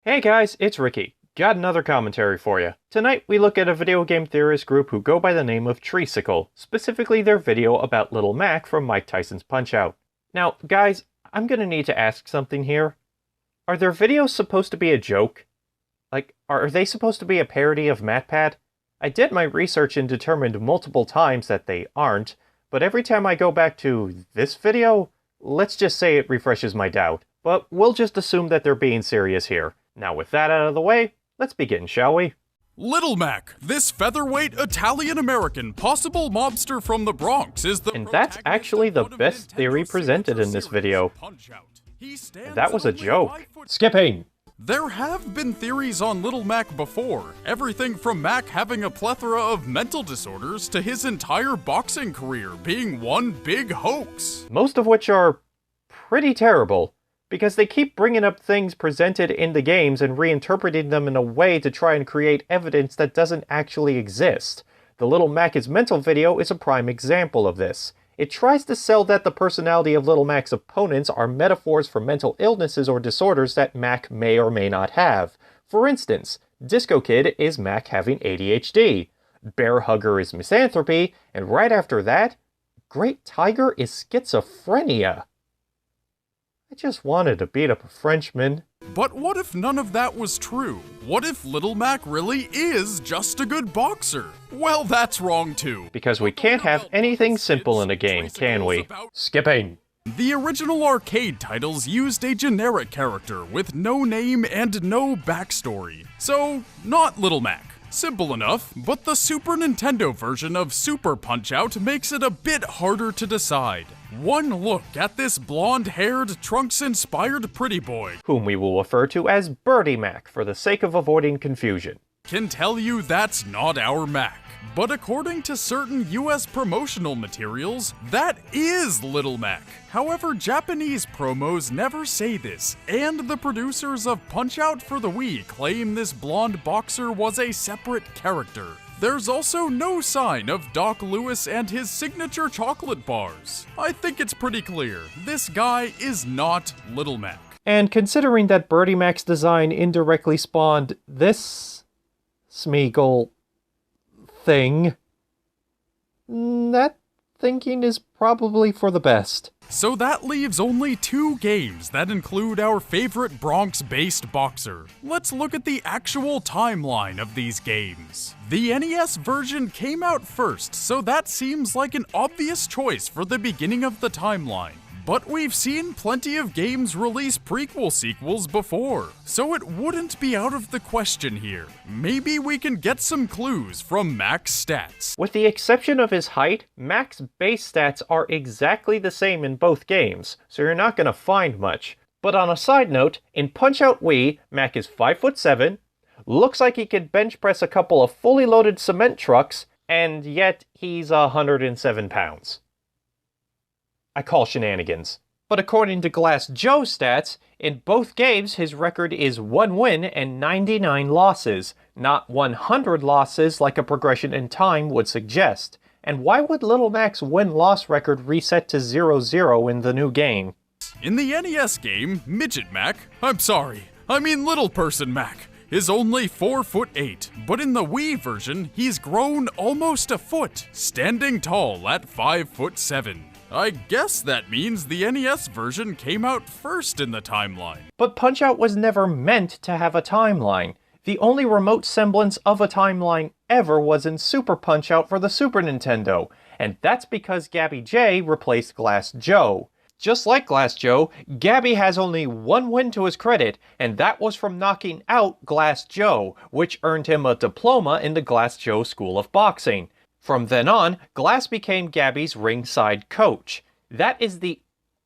Hey guys, it's Ricky. Got another commentary for you. Tonight we look at a video game theorist group who go by the name of Treesicle, specifically their video about Little Mac from Mike Tyson's Punch-Out. Now, guys, I'm gonna need to ask something here. Are their videos supposed to be a joke? Like, are they supposed to be a parody of MatPat? I did my research and determined multiple times that they aren't, but every time I go back to this video, let's just say it refreshes my doubt. But we'll just assume that they're being serious here. Now with that out of the way, let's begin, shall we? Little Mac, this featherweight Italian-American possible mobster from the Bronx is the— And that's actually the best theory presented in this video. And that was a joke. Skipping! There have been theories on Little Mac before, everything from Mac having a plethora of mental disorders to his entire boxing career being one big hoax. Most of which are pretty terrible, because they keep bringing up things presented in the games and reinterpreting them in a way to try and create evidence that doesn't actually exist. The Little Mac is Mental video is a prime example of this. It tries to sell that the personality of Little Mac's opponents are metaphors for mental illnesses or disorders that Mac may or may not have. For instance, Disco Kid is Mac having ADHD, Bear Hugger is misanthropy, and right after that, Great Tiger is schizophrenia. I just wanted to beat up a Frenchman. But what if none of that was true? What if Little Mac really is just a good boxer? Well, that's wrong too. Because we can't have anything simple in a game, can we? Skipping. The original arcade titles used a generic character with no name and no backstory. So, not Little Mac. Simple enough, but the Super Nintendo version of Super Punch-Out makes it a bit harder to decide. One look at this blonde-haired, Trunks-inspired pretty boy, whom we will refer to as Birdie Mac for the sake of avoiding confusion, can tell you that's not our Mac. But according to certain US promotional materials, that is Little Mac. However, Japanese promos never say this, and the producers of Punch-Out for the Wii claim this blonde boxer was a separate character. There's also no sign of Doc Lewis and his signature chocolate bars. I think it's pretty clear, this guy is not Little Mac. And considering that Birdie Mac's design indirectly spawned this Smeagol thing, that thinking is probably for the best. So that leaves only two games that include our favorite Bronx-based boxer. Let's look at the actual timeline of these games. The NES version came out first, so that seems like an obvious choice for the beginning of the timeline. But we've seen plenty of games release prequel sequels before, so it wouldn't be out of the question here. Maybe we can get some clues from Mac's stats. With the exception of his height, Mac's base stats are exactly the same in both games, so you're not gonna find much. But on a side note, in Punch-Out Wii, Mac is 5'7", looks like he could bench press a couple of fully loaded cement trucks, and yet he's 107 pounds. I call shenanigans. But according to Glass Joe's stats, in both games his record is 1 win and 99 losses, not 100 losses like a progression in time would suggest. And why would Little Mac's win-loss record reset to 0-0 in the new game? In the NES game, Midget Mac, Little Person Mac, is only 4'8", but in the Wii version, he's grown almost a foot, standing tall at 5'7". I guess that means the NES version came out first in the timeline. But Punch-Out was never meant to have a timeline. The only remote semblance of a timeline ever was in Super Punch-Out for the Super Nintendo, and that's because Gabby J replaced Glass Joe. Just like Glass Joe, Gabby has only one win to his credit, and that was from knocking out Glass Joe, which earned him a diploma in the Glass Joe School of Boxing. From then on, Glass became Gabby's ringside coach. That is the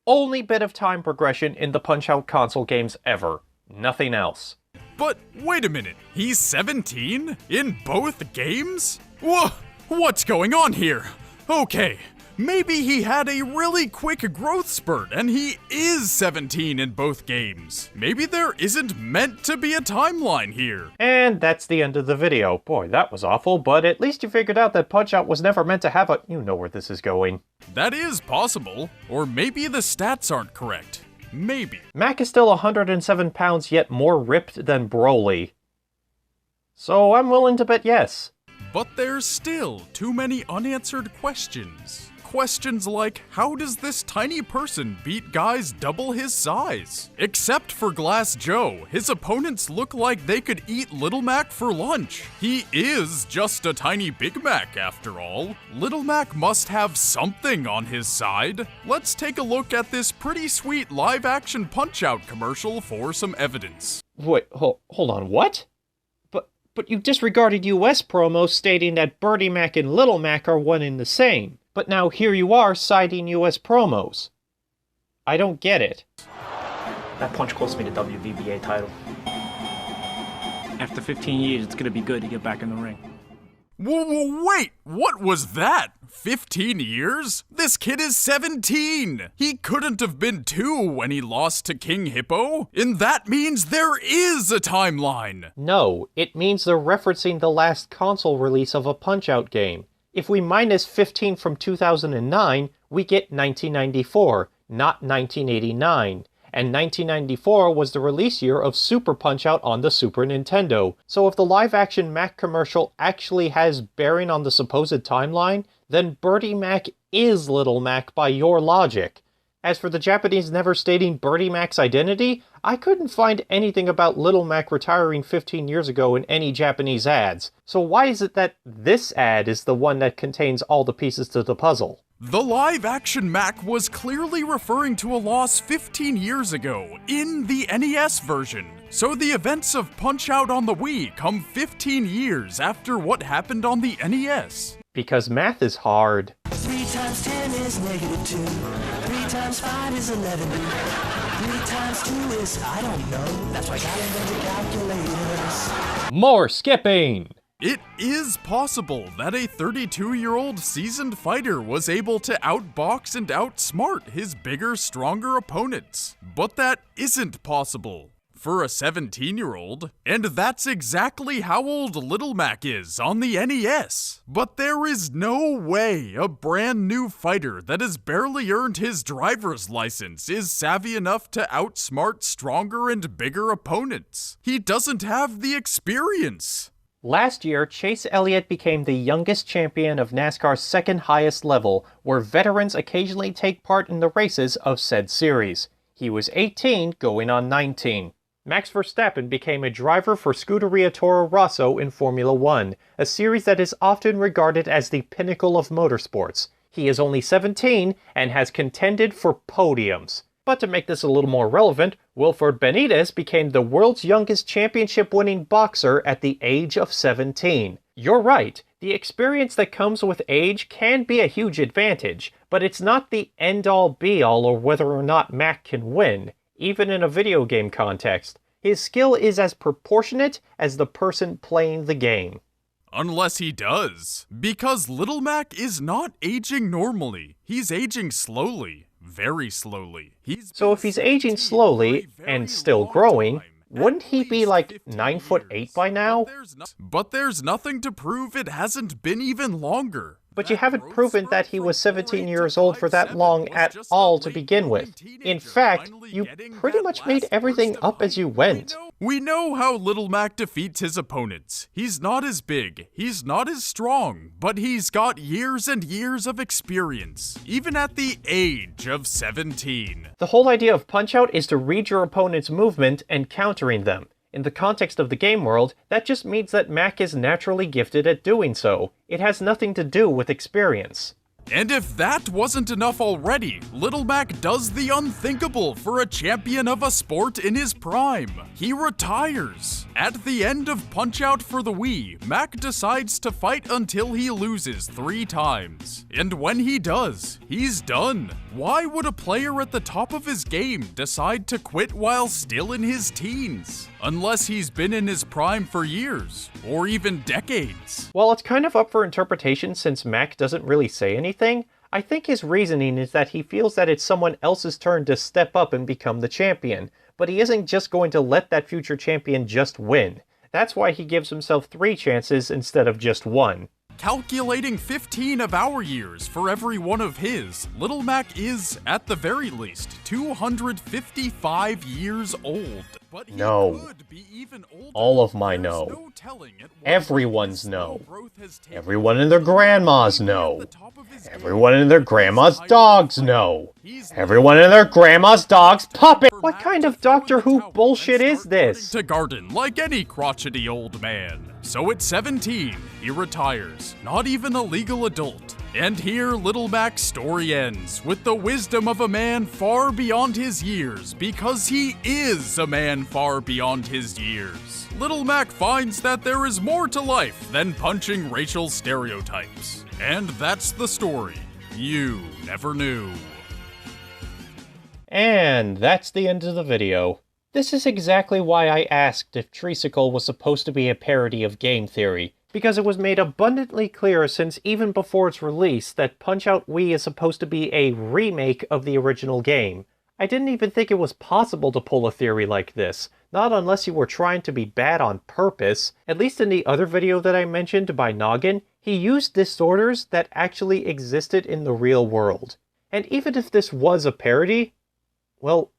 only bit of time progression in the Punch-Out console games ever. Nothing else. But wait a minute, he's 17? In both games? Whoa, what's going on here? Okay, maybe he had a really quick growth spurt and he is 17 in both games. Maybe there isn't meant to be a timeline here. And that's the end of the video. Boy, that was awful, but at least you figured out that Punch-Out was never meant to have a— you know where this is going. That is possible. Or maybe the stats aren't correct. Maybe. Mac is still 107 pounds, yet more ripped than Broly. So I'm willing to bet yes. But there's still too many unanswered questions. Questions like, how does this tiny person beat guys double his size? Except for Glass Joe, his opponents look like they could eat Little Mac for lunch. He is just a tiny Big Mac after all. Little Mac must have something on his side. Let's take a look at this pretty sweet live-action Punch-Out commercial for some evidence. Wait, hold on, what? But you disregarded US promos stating that Birdie Mac and Little Mac are one and the same. But now here you are citing US promos. I don't get it. That punch cost me the WBBA title. After 15 years, it's gonna be good to get back in the ring. Wait, what was that? 15 years? This kid is 17! He couldn't have been 2 when he lost to King Hippo, and that means there is a timeline! No, it means they're referencing the last console release of a Punch-Out game. If we minus 15 from 2009, we get 1994, not 1989. And 1994 was the release year of Super Punch-Out on the Super Nintendo. So if the live-action Mac commercial actually has bearing on the supposed timeline, then Birdie Mac is Little Mac by your logic. As for the Japanese never stating Birdie Mac's identity, I couldn't find anything about Little Mac retiring 15 years ago in any Japanese ads. So why is it that this ad is the one that contains all the pieces to the puzzle? The live-action Mac was clearly referring to a loss 15 years ago, in the NES version. So the events of Punch-Out on the Wii come 15 years after what happened on the NES. Because math is hard. 3 times 10 is negative 2. 3 times 5 is 11. 3 times 2 is, I don't know. That's why God invented calculators. More skipping! It is possible that a 32-year-old seasoned fighter was able to outbox and outsmart his bigger, stronger opponents. But that isn't possible for a 17-year-old, and that's exactly how old Little Mac is on the NES. But there is no way a brand new fighter that has barely earned his driver's license is savvy enough to outsmart stronger and bigger opponents. He doesn't have the experience. Last year, Chase Elliott became the youngest champion of NASCAR's second highest level, where veterans occasionally take part in the races of said series. He was 18, going on 19. Max Verstappen became a driver for Scuderia Toro Rosso in Formula One, a series that is often regarded as the pinnacle of motorsports. He is only 17 and has contended for podiums. But to make this a little more relevant, Wilfred Benitez became the world's youngest championship-winning boxer at the age of 17. You're right, the experience that comes with age can be a huge advantage, but it's not the end-all be-all or whether or not Mac can win. Even in a video game context, his skill is as proportionate as the person playing the game. Unless he does. Because Little Mac is not aging normally. He's aging slowly. Very slowly. So if he's aging slowly and still growing, wouldn't he be like 9'8" by now? But there's nothing to prove it hasn't been even longer. But you haven't proven that he was 17 years old for that long at all to begin with. In fact, you pretty much made everything up as you went. We know how Little Mac defeats his opponents. He's not as big, he's not as strong, but he's got years and years of experience, even at the age of 17. The whole idea of Punch-Out is to read your opponent's movement and countering them. In the context of the game world, that just means that Mac is naturally gifted at doing so. It has nothing to do with experience. And if that wasn't enough already, Little Mac does the unthinkable for a champion of a sport in his prime. He retires. At the end of Punch-Out for the Wii, Mac decides to fight until he loses 3 times. And when he does, he's done. Why would a player at the top of his game decide to quit while still in his teens? Unless he's been in his prime for years, or even decades. While it's kind of up for interpretation since Mac doesn't really say anything, I think his reasoning is that he feels that it's someone else's turn to step up and become the champion, but he isn't just going to let that future champion just win. That's why he gives himself 3 chances instead of just 1. Calculating 15 of our years for every one of his, Little Mac is, at the very least, 255 years old. But he No. could be even older. All of my There's no. no telling at what Everyone's rate his no. slow growth has taken. Everyone and their grandmas Maybe at know. the top of his Everyone game, and their his grandma's entire dogs life. know. He's Everyone and their grandma's dog's puppet! What kind of Doctor Who bullshit is this? To garden like any crotchety old man. So at 17, he retires, not even a legal adult. And here Little Mac's story ends, with the wisdom of a man far beyond his years, because he is a man far beyond his years. Little Mac finds that there is more to life than punching racial stereotypes. And that's the story you never knew. And that's the end of the video. This is exactly why I asked if Treesicle was supposed to be a parody of game theory, because it was made abundantly clear since even before its release that Punch-Out Wii is supposed to be a remake of the original game. I didn't even think it was possible to pull a theory like this, not unless you were trying to be bad on purpose. At least in the other video that I mentioned by Noggin, he used disorders that actually existed in the real world. And even if this was a parody, well,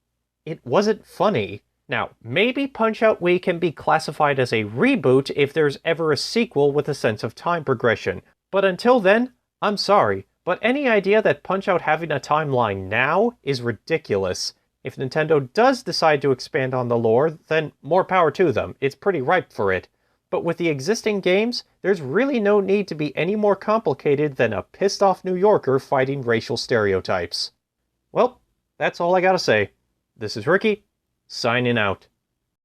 it wasn't funny. Now, maybe Punch-Out Wii can be classified as a reboot if there's ever a sequel with a sense of time progression. But until then, I'm sorry, but any idea that Punch-Out having a timeline now is ridiculous. If Nintendo does decide to expand on the lore, then more power to them. It's pretty ripe for it. But with the existing games, there's really no need to be any more complicated than a pissed-off New Yorker fighting racial stereotypes. Well, that's all I gotta say. This is Ricky, signing out.